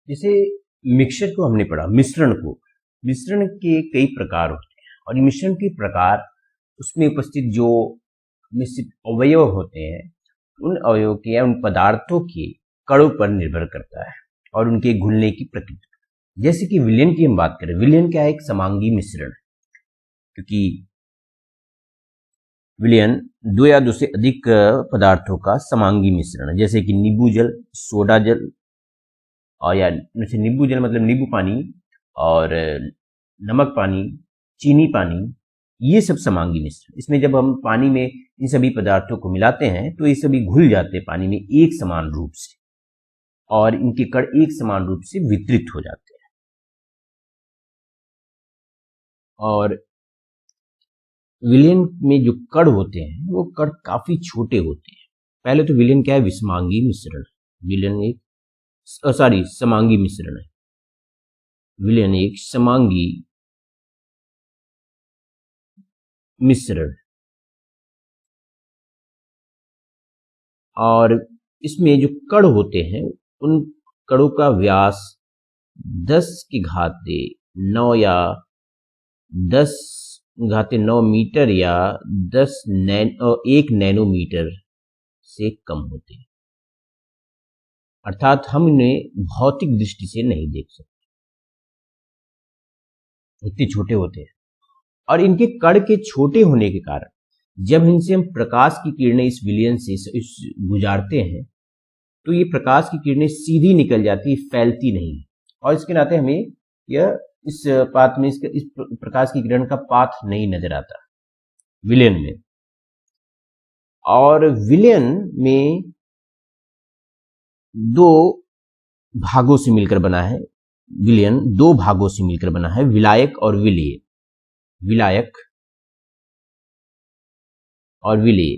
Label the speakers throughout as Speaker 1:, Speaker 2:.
Speaker 1: जैसे मिक्सचर को हमने पढ़ा, मिश्रण को, मिश्रण के कई प्रकार होते हैं और ये मिश्रण के प्रकार उसमें उपस्थित जो निश्चित अवयव होते हैं उन अवयवों के या उन पदार्थों के कणों पर निर्भर करता है और उनके घुलने की प्रक्रिया। जैसे कि विलयन की हम बात करें, विलयन क्या है? एक समांगी मिश्रण, क्योंकि विलयन दो या दो से अधिक पदार्थों का समांगी मिश्रण है, जैसे कि नींबू जल, सोडा जल, और या जैसे नींबू जल मतलब नींबू पानी, और नमक पानी, चीनी पानी, ये सब समांगी मिश्रण। इसमें जब हम पानी में इन सभी पदार्थों को मिलाते हैं तो ये सभी घुल जाते हैं पानी में एक समान रूप से और इनके कण एक समान रूप से वितरित हो जाते हैं। और विलयन में जो कण होते हैं वो कण काफी छोटे होते हैं। पहले तो विलयन क्या है? विषमांगी मिश्रण। विलयन एक समांगी मिश्रण है। विलयन एक समांगी मिश्रण, और इसमें जो कण होते हैं उन कणों का व्यास 10⁹ या 10⁹ मीटर या 1 नैनोमीटर से कम होते हैं, अर्थात हम इन्हें भौतिक दृष्टि से नहीं देख सकते, इतने छोटे होते हैं। और इनके कण के छोटे होने के कारण जब इनसे हम प्रकाश की किरणें इस विलयन से गुजारते हैं तो ये प्रकाश की किरणें सीधी निकल जाती, फैलती नहीं, और इसके नाते हमें यह इस पाथ में इस प्रकाश की किरण का पाथ नहीं नजर आता विलयन में। और विलयन में दो भागों से मिलकर बना है, विलयन दो भागों से मिलकर बना है, विलायक और विलेय। विलायक और विलेय।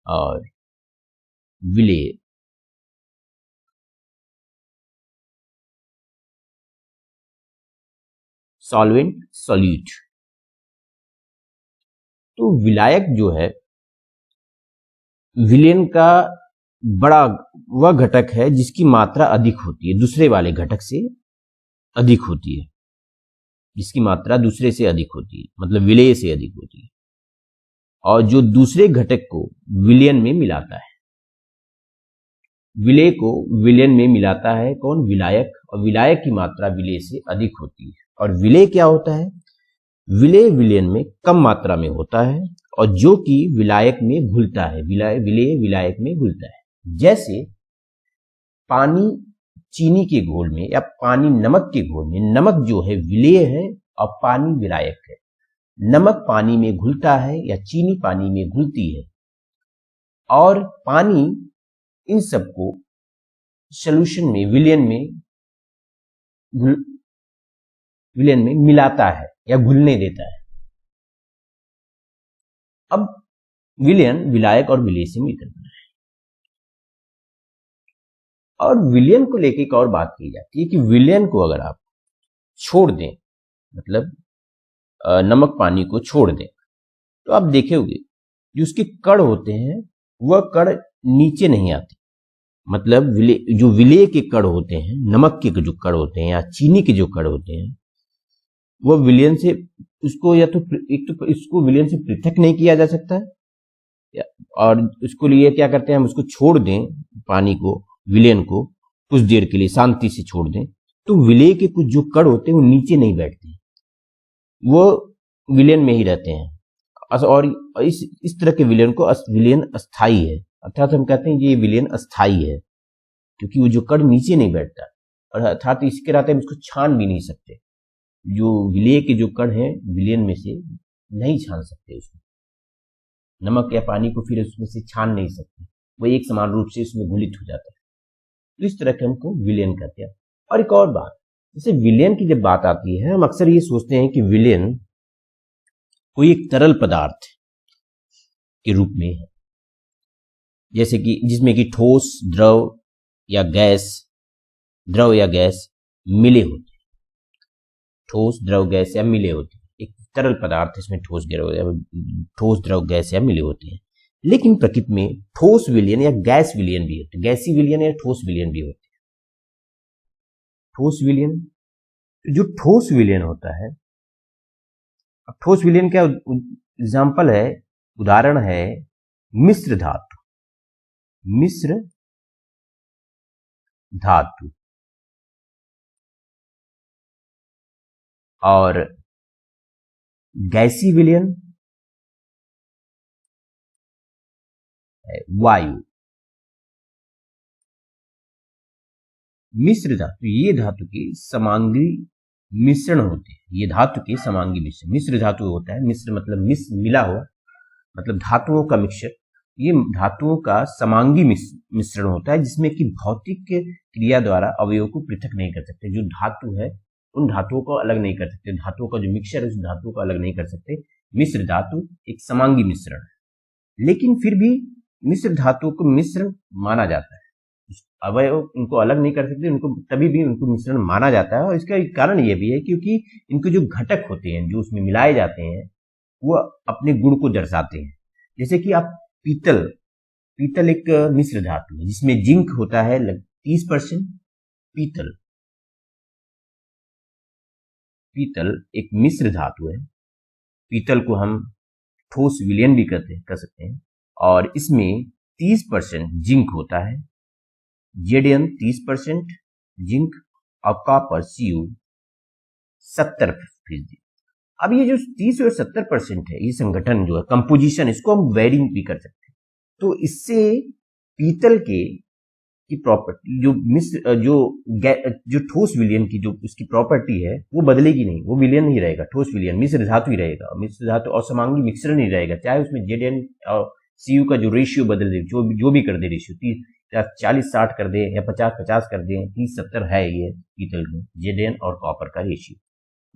Speaker 1: और विलेय सॉल्वेंट, सॉल्यूट। तो विलायक जो है, विलयन का बड़ा वह घटक है जिसकी मात्रा अधिक होती है, दूसरे वाले घटक से अधिक होती है, जिसकी मात्रा दूसरे से अधिक होती है, मतलब विलेय से अधिक होती है, और जो दूसरे घटक को विलयन में मिलाता है। विलेय को विलयन में मिलाता है कौन? विलायक। और विलायक की मात्रा विलेय से अधिक होती है। और विलेय क्या होता है? विलेय विलयन में कम मात्रा में होता है और जो कि विलायक में घुलता है। विलेय विलायक में घुलता है। जैसे पानी चीनी के घोल में या पानी नमक के घोल में, नमक जो है विलेय है और पानी विलायक है। नमक पानी में घुलता है या चीनी पानी में घुलती है, और पानी इन सबको सॉल्यूशन में विलयन में मिलाता है या घुलने देता है। अब विलयन विलायक और विलेय से मिलकर बना है। और विलयन को लेकर एक और बात की जाती है कि विलयन को अगर आप छोड़ दें, मतलब नमक पानी को छोड़ दें, तो आप देखेंगे जो उसके कण होते हैं वह कण नीचे नहीं आते। मतलब जो विलेय के कण होते हैं, नमक के जो कण होते हैं या चीनी के जो कण होते हैं, वो विलयन से उसको या तो एक तो इसको विलयन से पृथक नहीं किया जा सकता है, और उसको लिए क्या करते हैं, हम उसको छोड़ दें पानी को, विलयन को कुछ देर के लिए शांति से छोड़ दें, तो विलेय के कुछ जो कण होते हैं वो नीचे नहीं बैठते, वो विलयन में ही रहते हैं। और इस तरह के विलयन को विलयन अस्थाई है, अर्थात हम कहते हैं ये विलयन अस्थाई है क्योंकि वो जो कण नीचे नहीं बैठता, और अर्थात इसके नाते हम इसको छान भी नहीं सकते। जो विलेय के जो कण हैं विलयन में से नहीं छान सकते उसको, नमक या पानी को फिर उसमें से छान नहीं सकते, वो एक समान रूप से उसमें घुलित हो जाता है। तो इस तरह के हमको विलयन कहते हैं। और एक और बात, जैसे विलयन की जब बात आती है, हम अक्सर ये सोचते हैं कि विलयन कोई एक तरल पदार्थ के रूप में है, जैसे कि जिसमें कि ठोस, द्रव या गैस मिले होते हैं। ठोस, द्रव, गैस या मिले होते हैं। एक तरल पदार्थ इसमें ठोस, द्रव, गैस या मिले होते हैं। लेकिन प्रकृति में ठोस विलयन या गैस विलयन भी होते हैं, गैसी विलयन या ठोस विलयन भी होते हैं। ठोस विलयन, जो ठोस विलयन होता है, अब ठोस विलयन का एग्जाम्पल है, उदाहरण है मिश्र धातु। मिश्र धातु और गैसी विलयन है वायु। मिश्र धातु, ये धातु के समांगी मिश्रण होते हैं, ये धातु के समांगी मिश्रण। मिश्र धातु होता है, मिश्र मतलब मिला हुआ, मतलब धातुओं का मिक्सचर। ये धातुओं का समांगी मिश्रण होता है, जिसमें कि भौतिक क्रिया द्वारा अवयवों को पृथक नहीं कर सकते। जो धातु है उन धातुओं को अलग नहीं कर सकते, धातुओं का जो मिक्सचर है उस धातुओं को अलग नहीं कर सकते। मिश्र धातु एक समांगी मिश्रण है, लेकिन फिर भी मिश्र धातुओं को मिश्रण माना जाता है। अवयव उनको अलग नहीं कर सकते, उनको तभी भी उनको मिश्रण माना जाता है। और इसका कारण यह भी है क्योंकि इनके जो घटक होते हैं, जो उसमें मिलाए जाते हैं, वो अपने गुण को दर्शाते हैं। जैसे कि आप पीतल एक मिश्र धातु है जिसमें जिंक होता है 30%। पीतल एक मिश्र धातु है। पीतल को हम ठोस विलयन भी कर सकते हैं, और इसमें 30% जिंक होता है। Zn 30% जिंक और कॉपर Cu 70%। अब ये जो 30 और 70% है, ये संगठन जो है, कंपोजिशन, इसको हम वेरिंग भी कर सकते हैं। तो इससे पीतल की प्रॉपर्टी, जो ठोस विलयन की जो उसकी प्रॉपर्टी है, वो बदलेगी नहीं, वो विलयन ही रहेगा, ठोस विलयन मिश्र धातु ही रहेगा। मिश्र धातु और समांगी मिश्रण ही रहेगा, चाहे उसमें Zn और Cu का जो रेशियो बदल दे, जो भी कर दे रेशियो, 40-60 कर दे या 50-50 कर दे, 30-70 है ये पीतल में Zn और कॉपर का रेशियो।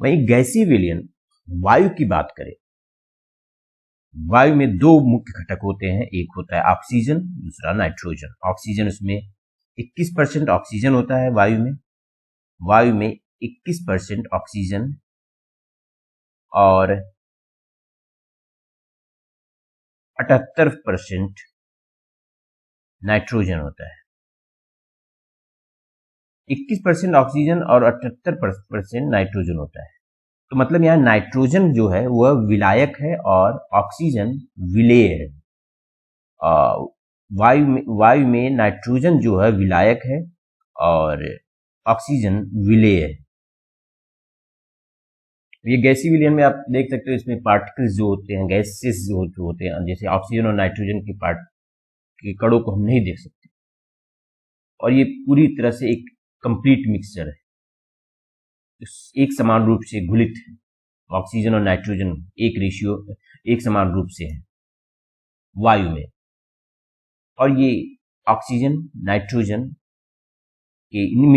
Speaker 1: वहीं गैसीय विलयन वायु की बात करें, वायु में दो मुख्य घटक होते हैं, एक होता है ऑक्सीजन, दूसरा नाइट्रोजन। ऑक्सीजन, उसमें 21% ऑक्सीजन होता है वायु में 21% ऑक्सीजन और 78% नाइट्रोजन होता है। 21% ऑक्सीजन और 78% नाइट्रोजन होता है। तो मतलब यहाँ नाइट्रोजन जो है वह विलायक है और ऑक्सीजन विलेय है। वायु में नाइट्रोजन जो है विलायक है और ऑक्सीजन विलेय है। ये गैसीय विलयन में आप देख सकते हो, इसमें पार्टिकल्स जो होते हैं, गैसेस जो होते हैं, जैसे ऑक्सीजन और नाइट्रोजन के कणों को हम नहीं देख सकते, और ये पूरी तरह से एक कंप्लीट मिक्सचर है, एक समान रूप से घुलित है। ऑक्सीजन और नाइट्रोजन एक समान रूप से है वायु में, और ये ऑक्सीजन नाइट्रोजन के इन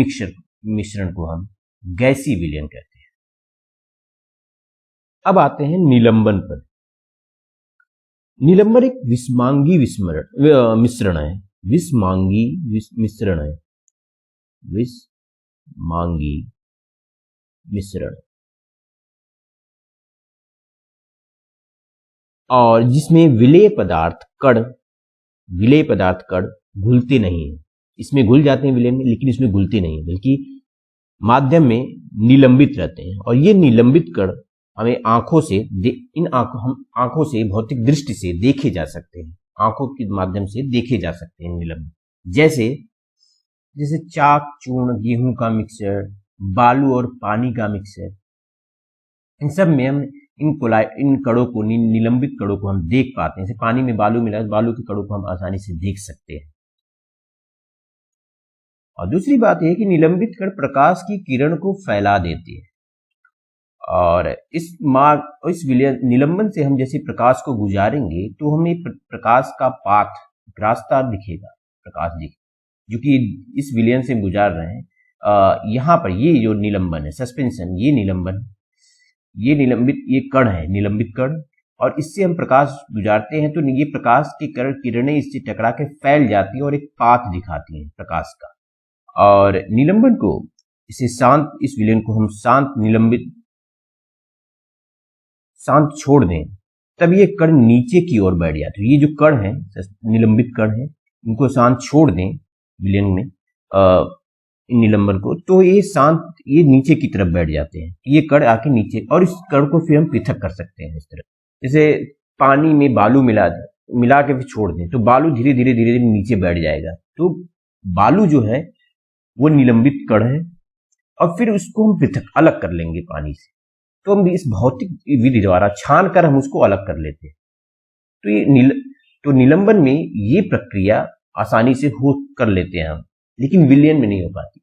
Speaker 1: मिश्रण को हम गैसीय विलयन कहते हैं। अब आते हैं निलंबन पर। निलंबन एक विस्मांगी मिश्रण है। विस्मांगी मिश्रण, और जिसमें विलेय पदार्थ कण घुलते नहीं है। इसमें घुल जाते हैं विलेय में, लेकिन इसमें घुलते नहीं है, बल्कि माध्यम में निलंबित रहते हैं। और ये निलंबित कण हमें आंखों से भौतिक दृष्टि से देखे जा सकते हैं, आंखों के माध्यम से देखे जा सकते हैं निलंबित। जैसे चाक, चूर्ण, गेहूं का मिक्सचर, बालू और पानी का मिक्सचर, इन सब में हम इन कणों को, निलंबित कणों को हम देख पाते हैं। जैसे पानी में बालू मिला, बालू के कणों को हम आसानी से देख सकते हैं। और दूसरी बात यह कि निलंबित कण प्रकाश की किरण को फैला देते हैं, और इस निलंबन से हम जैसे प्रकाश को गुजारेंगे तो हमें प्रकाश का रास्ता दिखेगा, जो कि इस विलयन से गुजार रहे हैं। यहाँ पर ये जो निलंबन है, सस्पेंशन, ये कण है, निलंबित कण, और इससे हम प्रकाश गुजारते हैं तो ये प्रकाश की किरणें इससे टकरा के फैल जाती हैं और एक पाथ दिखाती हैं प्रकाश का। और निलंबन को, इस विलयन को हम शांत छोड़ दें तब ये कण नीचे की ओर बैठ जाते हैं। ये जो कण है, निलंबित कण है, इनको शांत छोड़ दें विलयन में निलंबन को, तो ये नीचे की तरफ बैठ जाते हैं। ये कण आके नीचे, और इस कण को फिर हम पृथक कर सकते हैं इस तरह। जैसे पानी में बालू मिला के फिर छोड़ दें तो बालू धीरे धीरे धीरे धीरे नीचे बैठ जाएगा। तो बालू जो है वो निलंबित कण है, और फिर उसको हम पृथक अलग कर लेंगे पानी से। तो हम इस भौतिक विधि द्वारा छान कर हम उसको अलग कर लेते हैं। तो निलंबन में ये प्रक्रिया आसानी से हो कर लेते हैं हम, लेकिन विलयन में नहीं हो पाती।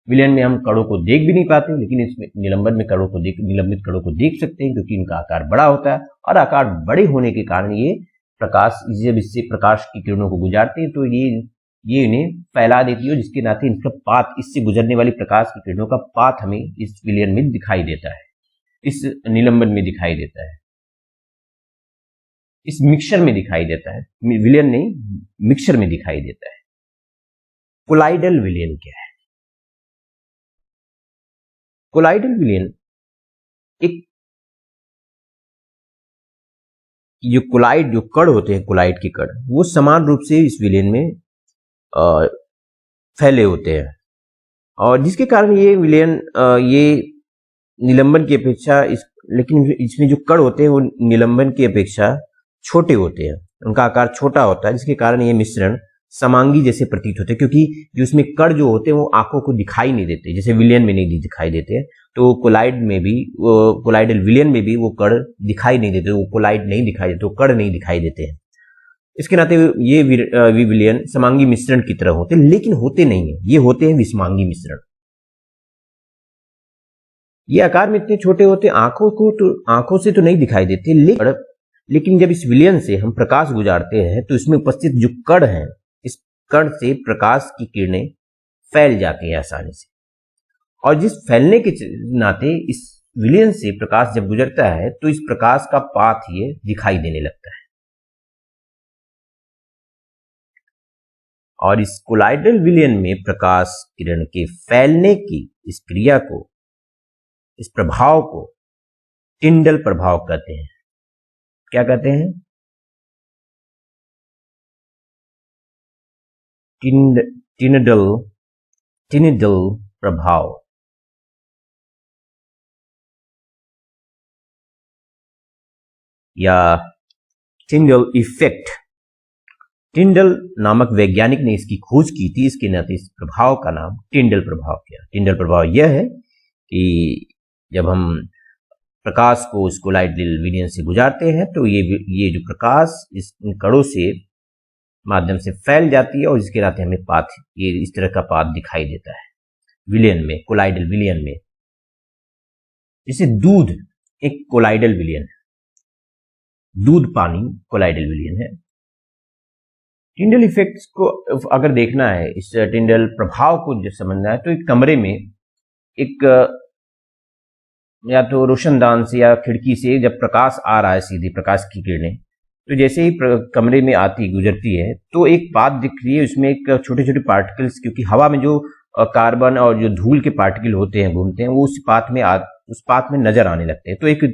Speaker 1: विलयन में हम कणों को देख भी नहीं पाते, लेकिन इसमें निलंबन में निलंबित कणों को देख सकते हैं, क्योंकि इनका आकार बड़ा होता है, और आकार बड़े होने के कारण ये जब इससे प्रकाश की किरणों को गुजारते हैं तो ये इन्हें फैला देती है, जिसके नाते इनका पाथ, इससे गुजरने वाली प्रकाश की किरणों का पाथ हमें इस विलयन में दिखाई देता है, इस निलंबन में दिखाई देता है, इस मिक्सचर में दिखाई देता है। विलयन नहीं, मिक्सचर में दिखाई देता है। कोलाइडल विलयन क्या है? कोलाइडल विलयन एक जो कण होते हैं, कोलाइड के कण, वो समान रूप से इस विलयन में फैले होते हैं, और जिसके कारण ये विलयन ये निलंबन की अपेक्षा लेकिन इसमें जो कण होते हैं वो निलंबन की अपेक्षा छोटे होते हैं, उनका आकार छोटा होता है, जिसके कारण ये मिश्रण समांगी जैसे प्रतीत होते हैं, क्योंकि जो इसमें कण जो होते हैं वो आंखों को दिखाई नहीं देते, जैसे विलयन में नहीं दिखाई देते हैं। तो कोलाइडल विलयन में भी वो कण दिखाई नहीं देते, वो कोलाइड नहीं दिखाई देते, वो कण नहीं दिखाई देते हैं। इसके नाते ये विलयन समांगी मिश्रण की तरह होते हैं, लेकिन होते नहीं है, ये होते हैं विषमांगी मिश्रण। ये आकार में इतने छोटे होते हैं, आंखों से तो नहीं दिखाई देते, लेकिन जब इस विलयन से हम प्रकाश गुजारते हैं तो इसमें उपस्थित जो कण है, इस कण से प्रकाश की किरणें फैल जाती हैं आसानी से, और जिस फैलने के नाते इस विलयन से प्रकाश जब गुजरता है तो इस प्रकाश का पाथ ये दिखाई देने लगता है। और इस कोलाइडल विलयन में प्रकाश किरण के फैलने की इस क्रिया को, इस प्रभाव को टिंडल प्रभाव कहते हैं। क्या कहते हैं? टिंडल प्रभाव, या टिंडल इफेक्ट। टिंडल नामक वैज्ञानिक ने इसकी खोज की थी, इसके नाते इस प्रभाव का नाम टिंडल प्रभाव किया। टिंडल प्रभाव यह है कि जब हम प्रकाश को इस कोलाइडल विलयन से गुजारते हैं तो ये जो प्रकाश इन कणों से माध्यम से फैल जाती है, और इसके नाते हमें ये इस तरह का पाथ दिखाई देता है विलयन में, कोलाइडल विलयन में। जैसे दूध एक कोलाइडल विलयन है, दूध पानी कोलाइडल विलयन है। टिंडल इफेक्ट्स को अगर देखना है, इस टिंडल प्रभाव को जब समझना है, तो एक कमरे में या तो रोशनदान से या खिड़की से जब प्रकाश आ रहा है, सीधी प्रकाश की किरणें, तो जैसे ही कमरे में गुजरती है तो एक पाथ दिख रही है, उसमें एक छोटे छोटे पार्टिकल्स, क्योंकि हवा में जो कार्बन और जो धूल के पार्टिकल होते हैं, घूमते हैं, वो उस पाथ में नजर आने लगते हैं। तो एक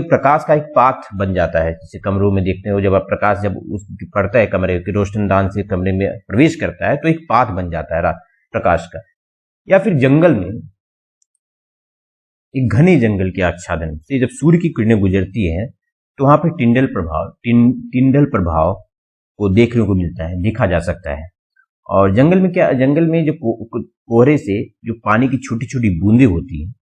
Speaker 1: प्रकाश का एक पाथ बन जाता है। जैसे कमरों में देखते हो, जब प्रकाश जब पड़ता है कमरे के रोशनदान से कमरे में प्रवेश करता है, तो एक पाथ बन जाता है प्रकाश का। या फिर जंगल में, एक घने जंगल के आच्छादन से जब सूर्य की किरणें गुजरती हैं तो वहां पर टिंडल प्रभाव को देखने को मिलता है, देखा जा सकता है। और जंगल में जो कोहरे से जो पानी की छोटी छोटी बूंदें होती हैं,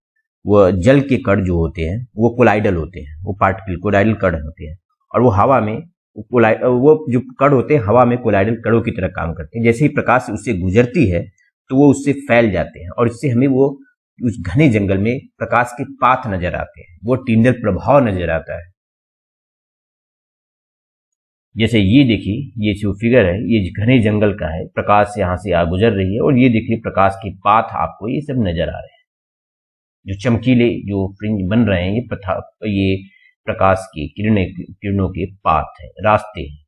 Speaker 1: वो जल के कण जो होते हैं वो कोलाइडल होते हैं, वो पार्टिकल कोलाइडल कण होते हैं, और वो हवा में वो जो कण होते हैं हवा में कोलाइडल कणों की तरह काम करते हैं। जैसे ही प्रकाश उससे गुजरती है तो वो उससे फैल जाते हैं, और इससे हमें वो उस घने जंगल में प्रकाश के पाथ नजर आते हैं, वो टिंडल प्रभाव नजर आता है। जैसे ये देखिए, ये जो फिगर है ये घने जंगल का है, प्रकाश यहाँ से गुजर रही है, और ये देखिए प्रकाश के पाथ आपको ये सब नजर आ रहे हैं, जो चमकीले जो फ्रिंज बन रहे हैं, ये प्रकाश की किरणों के पाथ है, रास्ते हैं।